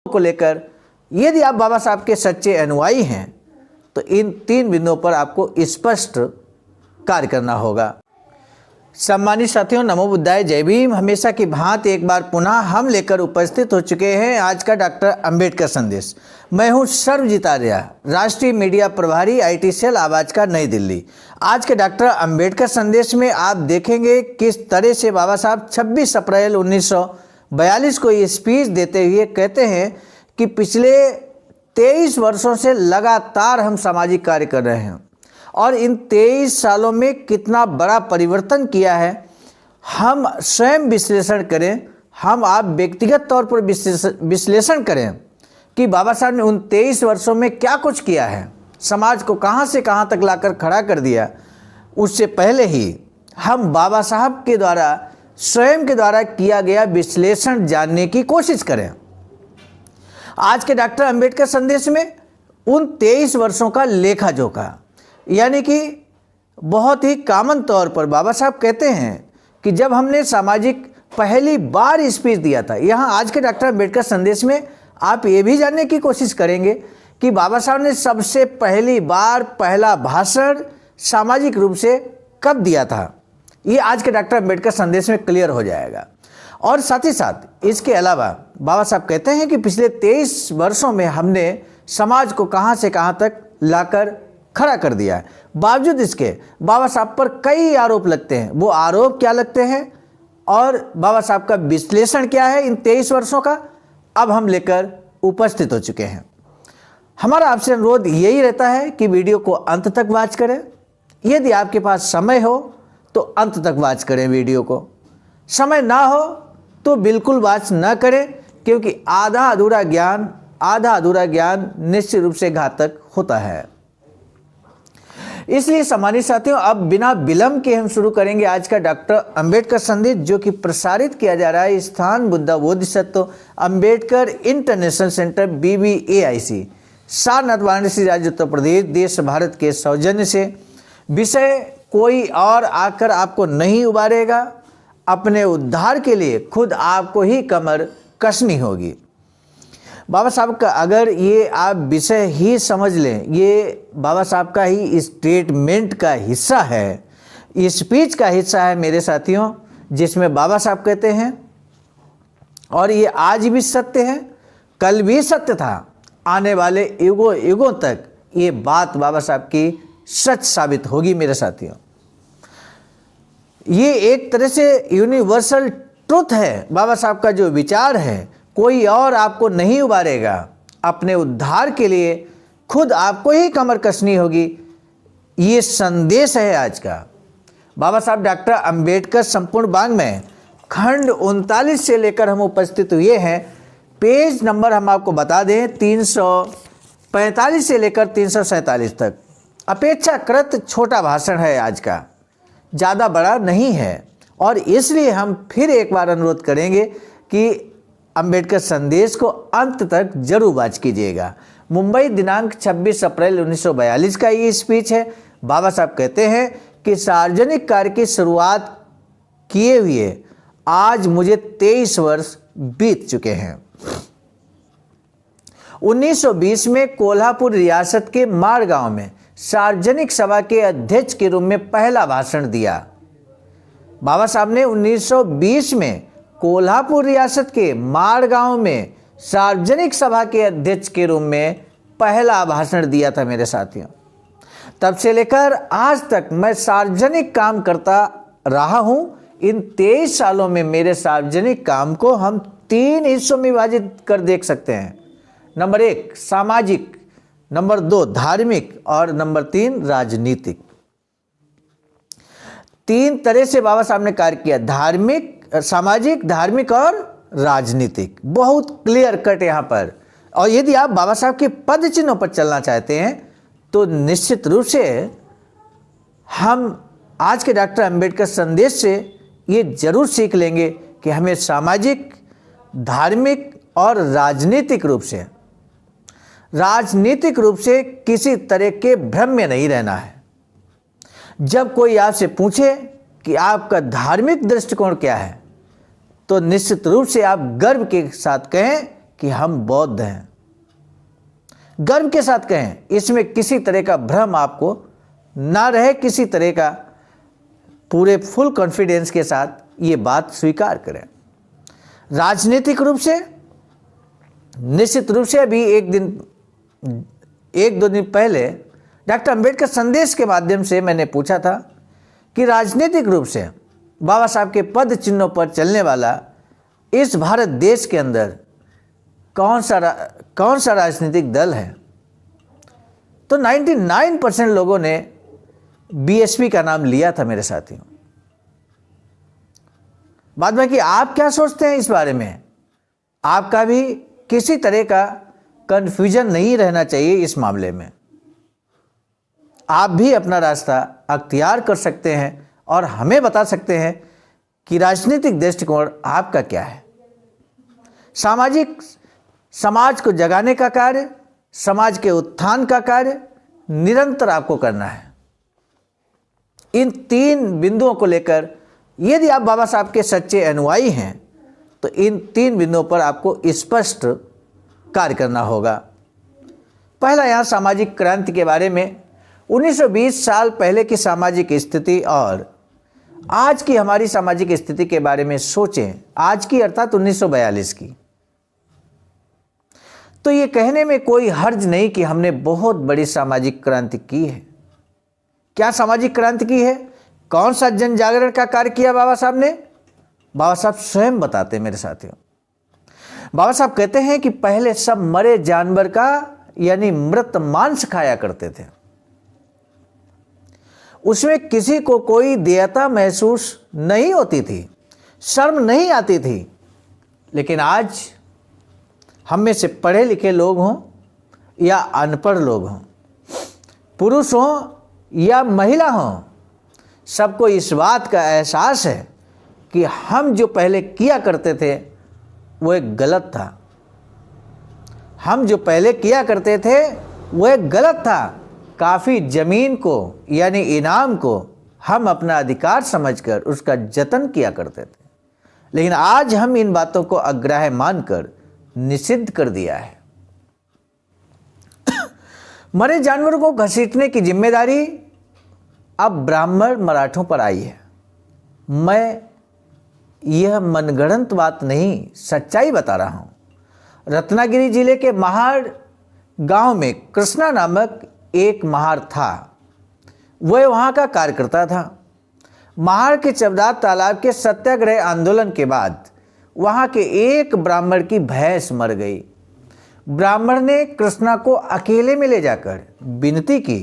को लेकर यदि आप बाबा साहब के सच्चे अनुयायी हैं तो इन 3 बिंदुओं पर आपको स्पष्ट कार्य करना होगा। सम्मानित साथियों, नमो बुद्धाय, जय भीम। हमेशा की भांति एक बार पुनः हम लेकर उपस्थित हो चुके हैं आज का डॉक्टर अंबेडकर संदेश। मैं हूं सर्वजीत आर्या, राष्ट्रीय मीडिया प्रभारी, IT सेल आवाज का, नई दिल्ली। आज के डॉक्टर अंबेडकर संदेश में आप देखेंगे किस तरह से बाबा साहब 26 अप्रैल 1942 को ये स्पीच देते हुए कहते हैं कि पिछले 23 वर्षों से लगातार हम सामाजिक कार्य कर रहे हैं और इन 23 सालों में कितना बड़ा परिवर्तन किया है। हम स्वयं विश्लेषण करें, हम आप व्यक्तिगत तौर पर विश्लेषण करें कि बाबा साहब ने उन 23 वर्षों में क्या कुछ किया है, समाज को कहां से कहां तक लाकर खड़ा कर दिया। उससे पहले ही हम बाबा साहब के द्वारा, स्वयं के द्वारा किया गया विश्लेषण जानने की कोशिश करें। आज के डॉक्टर अंबेडकर संदेश में उन 23 वर्षों का लेखा जोखा, यानी कि बहुत ही कॉमन तौर पर बाबा साहब कहते हैं कि जब हमने सामाजिक पहली बार स्पीच दिया था, यहाँ आज के डॉक्टर अंबेडकर संदेश में आप ये भी जानने की कोशिश करेंगे कि बाबा साहब ने सबसे पहली बार पहला भाषण सामाजिक रूप से कब दिया था। ये आज के डॉक्टर अंबेडकर संदेश में क्लियर हो जाएगा। और साथ ही साथ इसके अलावा बाबा साहब कहते हैं कि पिछले 23 वर्षों में हमने समाज को कहाँ से कहाँ तक लाकर खड़ा कर दिया है। बावजूद इसके बाबा साहब पर कई आरोप लगते हैं। वो आरोप क्या लगते हैं और बाबा साहब का विश्लेषण क्या है इन 23 वर्षों का, अब हम लेकर उपस्थित हो चुके हैं। हमारा आपसे अनुरोध यही रहता है कि वीडियो को अंत तक वॉच करें। यदि आपके पास समय हो तो अंत तक वॉच करें वीडियो को, समय ना हो तो बिल्कुल वॉच ना करें, क्योंकि आधा अधूरा ज्ञान निश्चित रूप से घातक होता है। इसलिए सम्मानित साथियों, अब बिना विलंब के हम शुरू करेंगे आज का डॉक्टर अंबेडकर संदेश, जो कि प्रसारित किया जा रहा है स्थान Buddha Bodhisattva Ambedkar international centre BBAIC, Sarnath, Varanasi, राज्य उत्तर प्रदेश, देश भारत के सौजन्य से। विषय कोई और आकर आपको नहीं उबारेगा, अपने उद्धार के लिए खुद आपको ही कमर कसनी होगी। बाबा साहब का अगर ये आप विषय ही समझ लें, ये बाबा साहब का ही स्टेटमेंट का हिस्सा है, स्पीच का हिस्सा है मेरे साथियों, जिसमें बाबा साहब कहते हैं, और ये आज भी सत्य है, कल भी सत्य था, आने वाले युगों तक ये बात बाबा साहब की सच साबित होगी मेरे साथियों। ये एक तरह से यूनिवर्सल ट्रुथ है। बाबा साहब का जो विचार है, कोई और आपको नहीं उबारेगा, अपने उद्धार के लिए खुद आपको ही कमर कसनी होगी। ये संदेश है आज का। बाबा साहब डॉक्टर अंबेडकर संपूर्ण वाङ्मय खंड 39 से लेकर हम उपस्थित हुए हैं। पेज नंबर हम आपको बता दें, 345 से लेकर 347 तक। अपेक्षाकृत छोटा भाषण है आज का, ज़्यादा बड़ा नहीं है, और इसलिए हम फिर एक बार अनुरोध करेंगे कि अंबेडकर संदेश को अंत तक जरूर वॉच कीजिएगा। मुंबई, दिनांक 26 अप्रैल 1942 का ये स्पीच है। बाबा साहब कहते हैं कि सार्वजनिक कार्य की शुरुआत किए हुए आज मुझे 23 वर्ष बीत चुके हैं। 1920 में कोल्हापुर रियासत के मारगांव में सार्वजनिक सभा के अध्यक्ष के रूप में पहला भाषण दिया। बाबा साहब ने 1920 में कोल्हापुर रियासत के मारगांव में सार्वजनिक सभा के अध्यक्ष के रूप में पहला भाषण दिया था मेरे साथियों। तब से लेकर आज तक मैं सार्वजनिक काम करता रहा हूं। इन 23 सालों में मेरे सार्वजनिक काम को हम 3 हिस्सों में विभाजित कर देख सकते हैं। नंबर 1 सामाजिक, नंबर 2 धार्मिक, और नंबर 3 राजनीतिक। 3 तरह से बाबा साहब ने कार्य किया, धार्मिक, सामाजिक, धार्मिक और राजनीतिक। बहुत क्लियर कट यहाँ पर। और यदि आप बाबा साहब के पद चिन्हों पर चलना चाहते हैं तो निश्चित रूप से हम आज के डॉक्टर अंबेडकर संदेश से ये जरूर सीख लेंगे कि हमें सामाजिक, धार्मिक और राजनीतिक रूप से किसी तरह के भ्रम में नहीं रहना है। जब कोई आपसे पूछे कि आपका धार्मिक दृष्टिकोण क्या है, तो निश्चित रूप से आप गर्व के साथ कहें कि हम बौद्ध हैं। गर्व के साथ कहें, इसमें किसी तरह का भ्रम आपको ना रहे, किसी तरह का पूरे फुल कॉन्फिडेंस के साथ ये बात स्वीकार करें। राजनीतिक रूप से निश्चित रूप से अभी एक दो दिन पहले डॉक्टर अंबेडकर संदेश के माध्यम से मैंने पूछा था कि राजनीतिक रूप से बाबा साहब के पद चिन्हों पर चलने वाला इस भारत देश के अंदर कौन सा राजनीतिक दल है, तो 99% लोगों ने बीएसपी का नाम लिया था मेरे साथियों। बाद में कि आप क्या सोचते हैं इस बारे में, आपका भी किसी तरह का कंफ्यूजन नहीं रहना चाहिए इस मामले में। आप भी अपना रास्ता अख्तियार कर सकते हैं और हमें बता सकते हैं कि राजनीतिक दृष्टिकोण आपका क्या है। समाज को जगाने का कार्य, समाज के उत्थान का कार्य निरंतर आपको करना है। इन 3 बिंदुओं को लेकर यदि आप बाबा साहब के सच्चे अनुयायी हैं तो इन 3 बिंदुओं पर आपको स्पष्ट कार्य करना होगा। पहला, यहाँ सामाजिक क्रांति के बारे में 1920 साल पहले की सामाजिक स्थिति और आज की हमारी सामाजिक स्थिति के बारे में सोचें। आज की अर्थात 1942 की। तो ये कहने में कोई हर्ज नहीं कि हमने बहुत बड़ी सामाजिक क्रांति की है। क्या सामाजिक क्रांति की है? कौन सा जन जागरण का कार्य किया बाबा साहब ने? बाबा साहब स्वयं बताते मेरे साथियों। बाबा साहब कहते हैं कि पहले सब मरे जानवर का यानी मृत मांस खाया करते थे। उसमें किसी को कोई देयता महसूस नहीं होती थी, शर्म नहीं आती थी। लेकिन आज हम में से पढ़े लिखे लोग हों या अनपढ़ लोग हों, पुरुष हों या महिला हों, सबको इस बात का एहसास है कि हम जो पहले किया करते थे वो एक गलत था। हम जो पहले किया करते थे वो एक गलत था। काफ़ी ज़मीन को यानी इनाम को हम अपना अधिकार समझकर उसका जतन किया करते थे, लेकिन आज हम इन बातों को अग्राह्य मानकर निषिद्ध कर दिया है। मरे जानवरों को घसीटने की जिम्मेदारी अब ब्राह्मण मराठों पर आई है। मैं यह मनगढ़ंत बात नहीं, सच्चाई बता रहा हूं। रत्नागिरी जिले के महाड़ गांव में कृष्णा नामक एक महार था। वह वहां का कार्यकर्ता था। महाड़ के चबदार तालाब के सत्याग्रह आंदोलन के बाद वहां के एक ब्राह्मण की भैंस मर गई। ब्राह्मण ने कृष्णा को अकेले में ले जाकर विनती की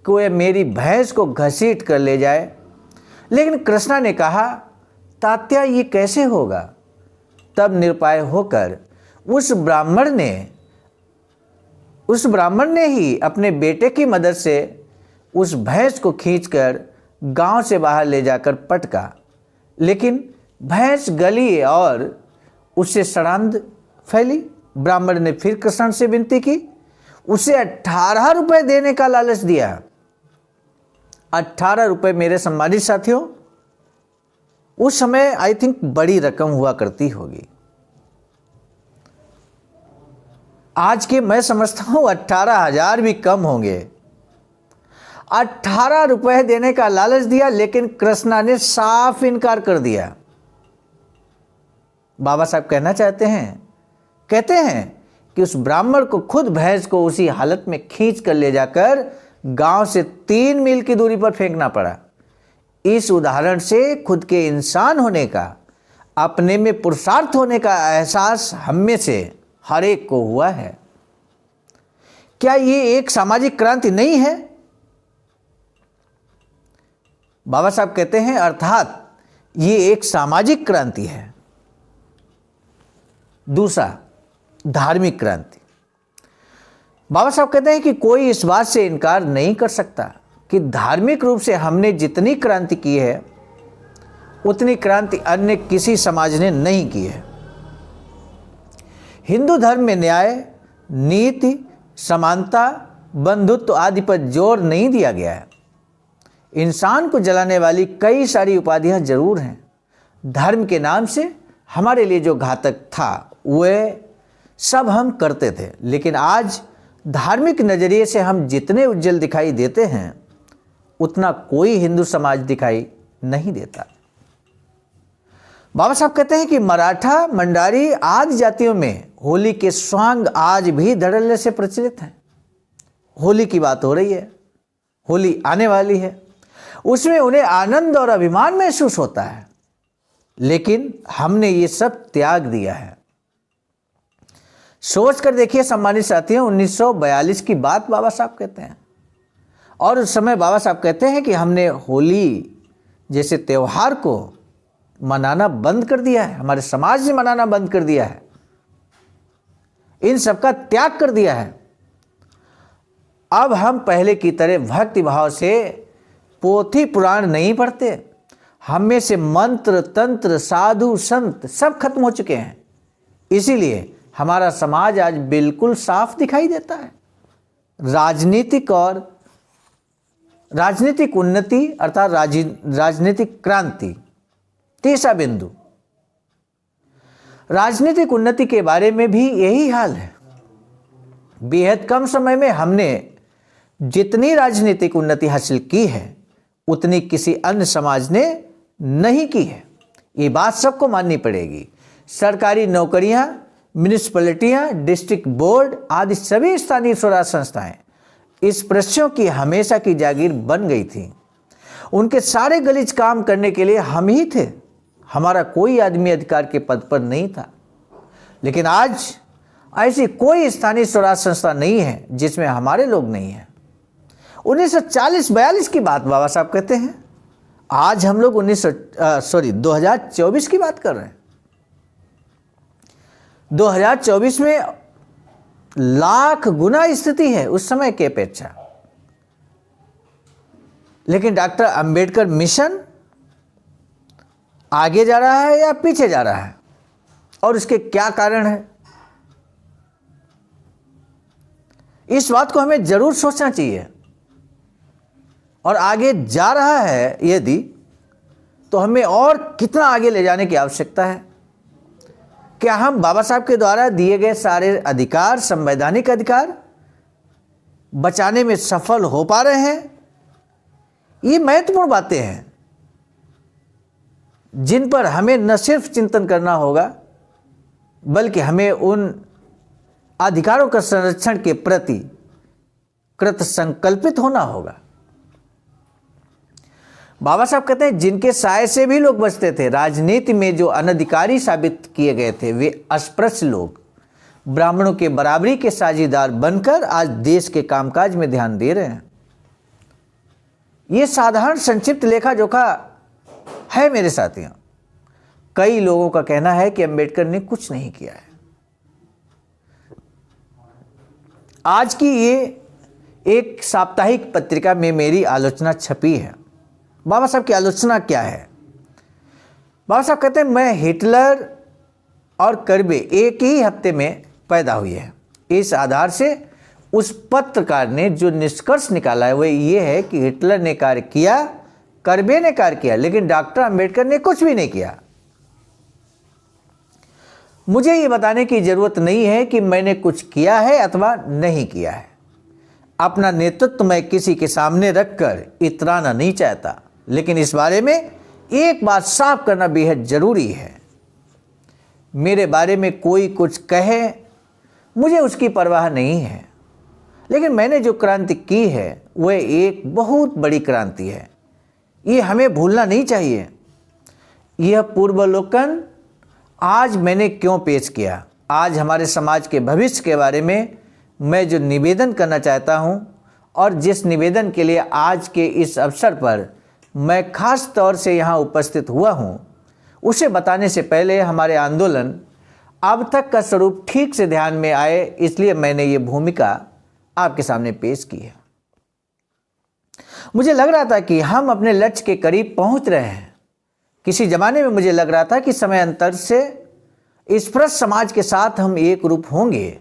कि वह मेरी भैंस को घसीट कर ले जाए, लेकिन कृष्णा ने कहा, तात्या ये कैसे होगा? तब निरुपाय होकर उस ब्राह्मण ने ही अपने बेटे की मदद से उस भैंस को खींचकर गांव से बाहर ले जाकर पटका, लेकिन भैंस गली और उससे सड़ांध फैली। ब्राह्मण ने फिर कृष्ण से विनती की, उसे 18 रुपए देने का लालच दिया। 18 रुपए मेरे सम्मानित साथियों, उस समय आई थिंक बड़ी रकम हुआ करती होगी। आज के मैं समझता हूं 18,000 भी कम होंगे। 18 रुपए देने का लालच दिया, लेकिन कृष्णा ने साफ इनकार कर दिया। बाबा साहब कहते हैं कि उस ब्राह्मण को खुद भैंस को उसी हालत में खींच कर ले जाकर गांव से 3 मील की दूरी पर फेंकना पड़ा। इस उदाहरण से खुद के इंसान होने का, अपने में पुरुषार्थ होने का एहसास हम में से हर एक को हुआ है। क्या ये एक सामाजिक क्रांति नहीं है? बाबा साहब कहते हैं अर्थात ये एक सामाजिक क्रांति है। दूसरा, धार्मिक क्रांति। बाबा साहब कहते हैं कि कोई इस बात से इनकार नहीं कर सकता कि धार्मिक रूप से हमने जितनी क्रांति की है उतनी क्रांति अन्य किसी समाज ने नहीं की है। हिंदू धर्म में न्याय, नीति, समानता, बंधुत्व आदि पर जोर नहीं दिया गया है। इंसान को जलाने वाली कई सारी उपाधियां जरूर हैं। धर्म के नाम से हमारे लिए जो घातक था वह सब हम करते थे, लेकिन आज धार्मिक नज़रिए से हम जितने उज्जवल दिखाई देते हैं उतना कोई हिंदू समाज दिखाई नहीं देता। बाबा साहब कहते हैं कि मराठा, मंडारी आदि जातियों में होली के स्वांग आज भी धड़ल्ले से प्रचलित हैं। होली की बात हो रही है, होली आने वाली है, उसमें उन्हें आनंद और अभिमान महसूस होता है, लेकिन हमने ये सब त्याग दिया है। सोच कर देखिए सम्मानित साथियों, 1942 की बात बाबा साहब कहते हैं, और उस समय बाबा साहब कहते हैं कि हमने होली जैसे त्यौहार को मनाना बंद कर दिया है, हमारे समाज ने मनाना बंद कर दिया है, इन सब का त्याग कर दिया है। अब हम पहले की तरह भक्ति भाव से पोथी पुराण नहीं पढ़ते, हम में से मंत्र तंत्र साधु संत सब खत्म हो चुके हैं। इसीलिए हमारा समाज आज बिल्कुल साफ दिखाई देता है। राजनीतिक उन्नति अर्थात राजनीतिक क्रांति, तीसरा बिंदु, राजनीतिक उन्नति के बारे में भी यही हाल है। बेहद कम समय में हमने जितनी राजनीतिक उन्नति हासिल की है उतनी किसी अन्य समाज ने नहीं की है, ये बात सबको माननी पड़ेगी। सरकारी नौकरियां, म्यूनिसिपैलिटियां, डिस्ट्रिक्ट बोर्ड आदि सभी स्थानीय स्वराज संस्थाएं इस स्पृश्यों की हमेशा की जागीर बन गई थी। उनके सारे गलीज काम करने के लिए हम ही थे, हमारा कोई आदमी अधिकार के पद पर नहीं था। लेकिन आज ऐसी कोई स्थानीय स्वराज संस्था नहीं है जिसमें हमारे लोग नहीं हैं। 1940-42 की बात बाबा साहब कहते हैं, आज हम लोग 2024 की बात कर रहे हैं। 2024 में लाख गुना स्थिति है उस समय की अपेक्षा। लेकिन डॉक्टर अंबेडकर मिशन आगे जा रहा है या पीछे जा रहा है, और इसके क्या कारण है, इस बात को हमें जरूर सोचना चाहिए। और आगे जा रहा है यदि, तो हमें और कितना आगे ले जाने की आवश्यकता है। क्या हम बाबा साहब के द्वारा दिए गए सारे अधिकार, संवैधानिक अधिकार बचाने में सफल हो पा रहे हैं? ये महत्वपूर्ण बातें हैं जिन पर हमें न सिर्फ चिंतन करना होगा, बल्कि हमें उन अधिकारों का संरक्षण के प्रति कृत संकल्पित होना होगा। बाबा साहब कहते हैं, जिनके साय से भी लोग बचते थे, राजनीति में जो अनधिकारी साबित किए गए थे, वे अस्पृश्य लोग ब्राह्मणों के बराबरी के साझीदार बनकर आज देश के कामकाज में ध्यान दे रहे हैं। ये साधारण संक्षिप्त लेखा जोखा है मेरे साथियों। कई लोगों का कहना है कि अंबेडकर ने कुछ नहीं किया है। आज की ये एक साप्ताहिक पत्रिका में मेरी आलोचना छपी है। बाबा साहब की आलोचना क्या है? बाबा साहब कहते हैं, मैं हिटलर और कर्बे एक ही हफ्ते में पैदा हुए हैं। इस आधार से उस पत्रकार ने जो निष्कर्ष निकाला है वह ये है कि हिटलर ने कार्य किया, कर्बे ने कार्य किया, लेकिन डॉक्टर अंबेडकर ने कुछ भी नहीं किया। मुझे ये बताने की जरूरत नहीं है कि मैंने कुछ किया है अथवा नहीं किया है। अपना नेतृत्व मैं किसी के सामने रखकर इतराना नहीं चाहता, लेकिन इस बारे में एक बात साफ करना बेहद जरूरी है। मेरे बारे में कोई कुछ कहे, मुझे उसकी परवाह नहीं है, लेकिन मैंने जो क्रांति की है वह एक बहुत बड़ी क्रांति है। ये हमें भूलना नहीं चाहिए। यह पूर्वावलोकन आज मैंने क्यों पेश किया? आज हमारे समाज के भविष्य के बारे में मैं जो निवेदन करना चाहता हूं, और जिस निवेदन के लिए आज के इस अवसर पर मैं खास तौर से यहाँ उपस्थित हुआ हूँ, उसे बताने से पहले हमारे आंदोलन अब तक का स्वरूप ठीक से ध्यान में आए, इसलिए मैंने ये भूमिका आपके सामने पेश की है। मुझे लग रहा था कि हम अपने लक्ष्य के करीब पहुंच रहे हैं। किसी जमाने में मुझे लग रहा था कि समय अंतर से स्पृश्य समाज के साथ हम एक रूप होंगे।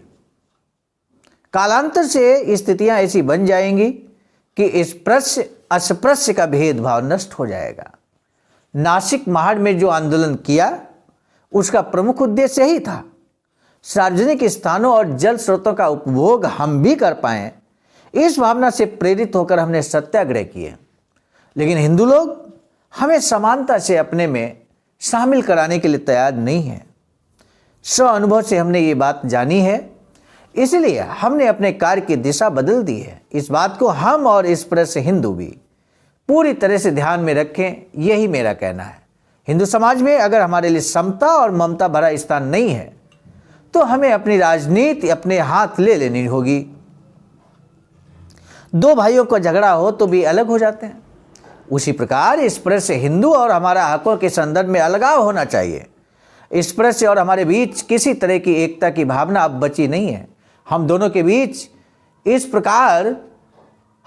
कालांतर से स्थितियां ऐसी बन जाएंगी कि स्पृश्य अस्पृश्य का भेदभाव नष्ट हो जाएगा। नासिक महाड़ में जो आंदोलन किया उसका प्रमुख उद्देश्य यही था। सार्वजनिक स्थानों और जल स्रोतों का उपभोग हम भी कर पाएं, इस भावना से प्रेरित होकर हमने सत्याग्रह किए। लेकिन हिंदू लोग हमें समानता से अपने में शामिल कराने के लिए तैयार नहीं है। स्व अनुभव से हमने ये बात जानी है, इसलिए हमने अपने कार्य की दिशा बदल दी है। इस बात को हम और इस पर से हिंदू भी पूरी तरह से ध्यान में रखें, यही मेरा कहना है। हिंदू समाज में अगर हमारे लिए समता और ममता भरा स्थान नहीं है तो हमें अपनी राजनीति अपने हाथ ले लेनी होगी। दो भाइयों का झगड़ा हो तो भी अलग हो जाते हैं, उसी प्रकार इस प्रश्न से हिंदू और हमारा हकों के संदर्भ में अलगाव होना चाहिए। इस प्रश्न से और हमारे बीच किसी तरह की एकता की भावना अब बची नहीं है। हम दोनों के बीच इस प्रकार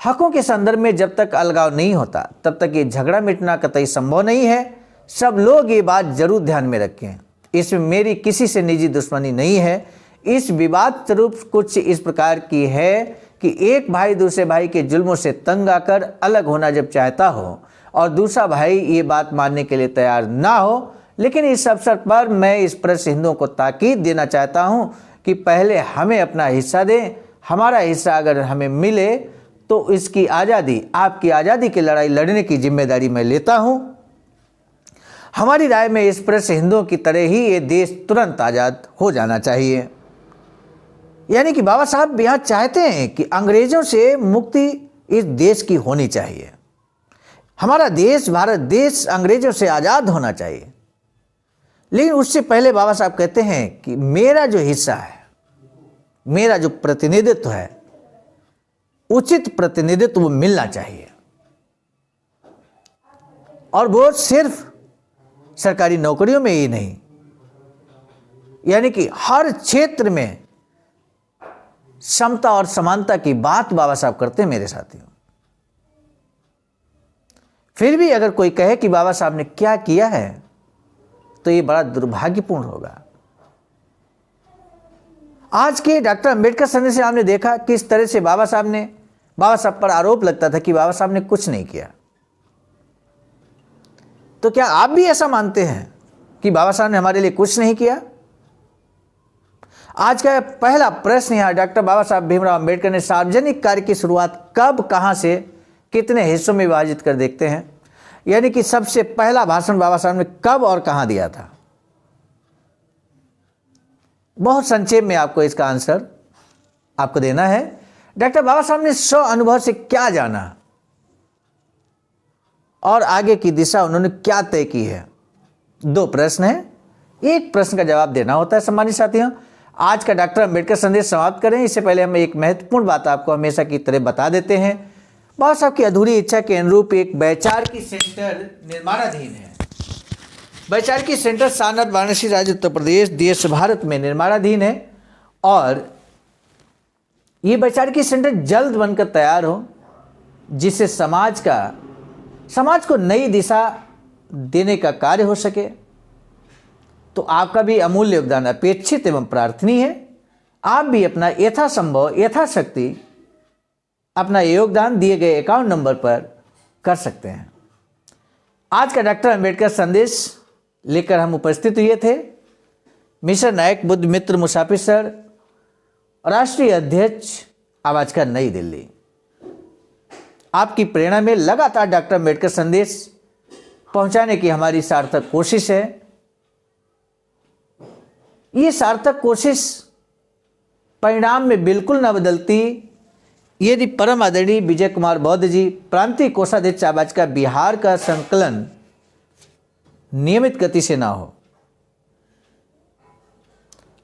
हकों के संदर्भ में जब तक अलगाव नहीं होता तब तक ये झगड़ा मिटना कतई संभव नहीं है। सब लोग ये बात जरूर ध्यान में रखें। इसमें मेरी किसी से निजी दुश्मनी नहीं है। इस विवाद स्वरूप कुछ इस प्रकार की है कि एक भाई दूसरे भाई के जुल्मों से तंग आकर अलग होना जब चाहता हो और दूसरा भाई ये बात मानने के लिए तैयार ना हो। लेकिन इस अवसर पर मैं इस प्रश्न हिंदुओं को ताकीद देना चाहता हूँ कि पहले हमें अपना हिस्सा दें। हमारा हिस्सा अगर हमें मिले तो इसकी आज़ादी, आपकी आज़ादी की लड़ाई लड़ने की जिम्मेदारी मैं लेता हूँ। हमारी राय में इस प्रश्न हिंदुओं की तरह ही ये देश तुरंत आज़ाद हो जाना चाहिए। यानी कि बाबा साहब यहाँ चाहते हैं कि अंग्रेजों से मुक्ति इस देश की होनी चाहिए। हमारा देश, भारत देश अंग्रेजों से आज़ाद होना चाहिए। लेकिन उससे पहले बाबा साहब कहते हैं कि मेरा जो हिस्सा है, मेरा जो प्रतिनिधित्व है, उचित प्रतिनिधित्व वो मिलना चाहिए। और वो सिर्फ सरकारी नौकरियों में ही नहीं, यानी कि हर क्षेत्र में समता और समानता की बात बाबा साहब करते हैं मेरे साथियों। फिर भी अगर कोई कहे कि बाबा साहब ने क्या किया है तो ये बड़ा दुर्भाग्यपूर्ण होगा। आज के डॉक्टर अंबेडकर संदेश से हमने देखा किस तरह से बाबा साहब पर आरोप लगता था कि बाबा साहब ने कुछ नहीं किया। तो क्या आप भी ऐसा मानते हैं कि बाबा साहब ने हमारे लिए कुछ नहीं किया? आज का पहला प्रश्न यहाँ डॉक्टर बाबा साहब भीमराव अंबेडकर ने सार्वजनिक कार्य की शुरुआत कब, कहां से, कितने हिस्सों में विभाजित कर देखते हैं। यानी कि सबसे पहला भाषण बाबा साहब ने कब और कहां दिया था। बहुत संक्षेप में आपको इसका आंसर आपको देना है। डॉक्टर बाबा साहब ने स्व अनुभव से क्या जाना और आगे की दिशा उन्होंने क्या तय की है। दो प्रश्न हैं, एक प्रश्न का जवाब देना होता है। सम्मानित साथियों, आज का डॉक्टर अंबेडकर संदेश समाप्त करें इससे पहले हम एक महत्वपूर्ण बात आपको हमेशा की तरह बता देते हैं। बाबा साहब की अधूरी इच्छा के अनुरूप एक वैचारिकी सेंटर निर्माणाधीन है। वैचारिकी सेंटर सारनाथ, वाराणसी, राज्य उत्तर प्रदेश, देश भारत में निर्माणाधीन है और ये वैचारिकी सेंटर जल्द बनकर तैयार हो, जिससे समाज को नई दिशा देने का कार्य हो सके। तो आपका भी अमूल्य योगदान अपेक्षित एवं प्रार्थनीय है। आप भी अपना यथासंभव यथाशक्ति अपना योगदान दिए गए अकाउंट नंबर पर कर सकते हैं। आज का डॉक्टर अंबेडकर संदेश लेकर हम उपस्थित हुए थे मिस्टर नायक बुद्ध मित्र मुसाफिर सर, राष्ट्रीय अध्यक्ष आवाज का नई दिल्ली। आपकी प्रेरणा में लगातार डॉक्टर अंबेडकर संदेश पहुंचाने की हमारी सार्थक कोशिश है। ये सार्थक कोशिश परिणाम में बिल्कुल न बदलती यदि परम आदरणीय विजय कुमार बौद्ध जी, प्रांतीय कोषाध्यक्ष आवाज का बिहार का संकलन नियमित गति से ना हो।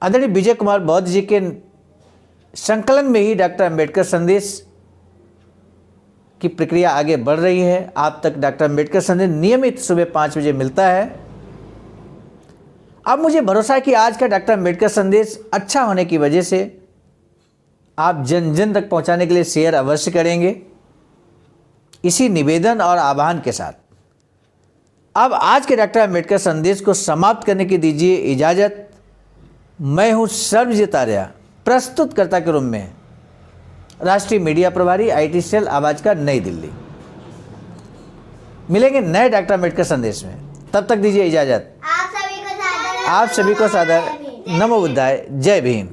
आदरणीय विजय कुमार बौद्ध जी के संकलन में ही डॉक्टर अंबेडकर संदेश की प्रक्रिया आगे बढ़ रही है। आप तक डॉक्टर अंबेडकर संदेश नियमित सुबह 5 बजे मिलता है। अब मुझे भरोसा है कि आज का डॉक्टर अंबेडकर संदेश अच्छा होने की वजह से आप जन जन तक पहुंचाने के लिए शेयर अवश्य करेंगे। इसी निवेदन और आह्वान के साथ अब आज के डॉक्टर अंबेडकर संदेश को समाप्त करने की दीजिए इजाज़त। मैं हूं सर्वजित आर्य, प्रस्तुतकर्ता के रूप में राष्ट्रीय मीडिया प्रभारी, IT सेल आवाज का नई दिल्ली। मिलेंगे नए डॉक्टर अंबेडकर संदेश में, तब तक दीजिए इजाज़त। आप सभी को सादर नमो बुद्धाय, जय भीम।